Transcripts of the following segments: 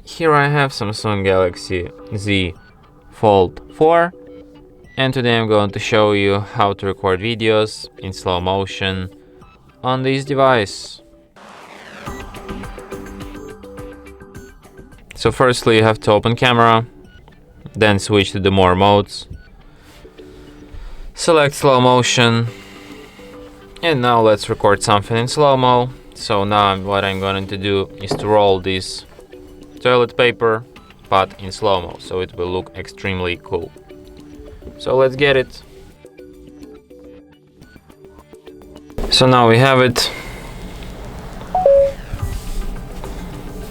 Here I have Samsung Galaxy Z Fold 4, and today I'm going to show you how to record videos in slow motion on this device. So firstly you have to open camera, then switch to the more modes, select slow motion, and now let's record something in slow-mo. So now what I'm going to do is to roll this toilet paper but in slow-mo, so it will look extremely cool. So let's get it. So now we have it.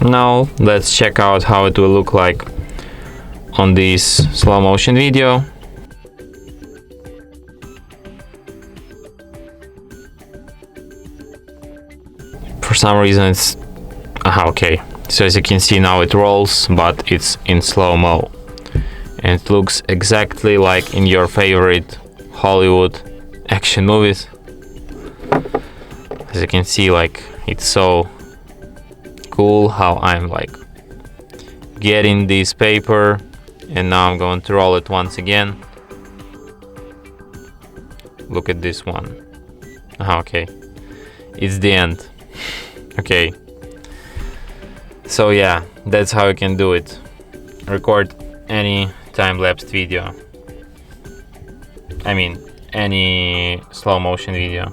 Now let's check out how it will look like on this slow motion video. For some reason it's okay. So as you can see now it rolls, but it's in slow-mo. And it looks exactly like in your favorite Hollywood action movies. As you can see, like, it's so cool how I'm like getting this paper, and now I'm going to roll it once again. Look at this one. Okay, it's the end. Okay, so yeah, that's how you can do it. Record any time-lapse video, I mean any slow motion video.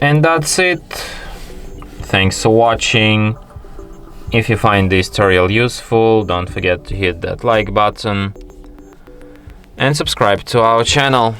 And that's it. Thanks for watching. If you find this tutorial useful, don't forget to hit that like button and subscribe to our channel.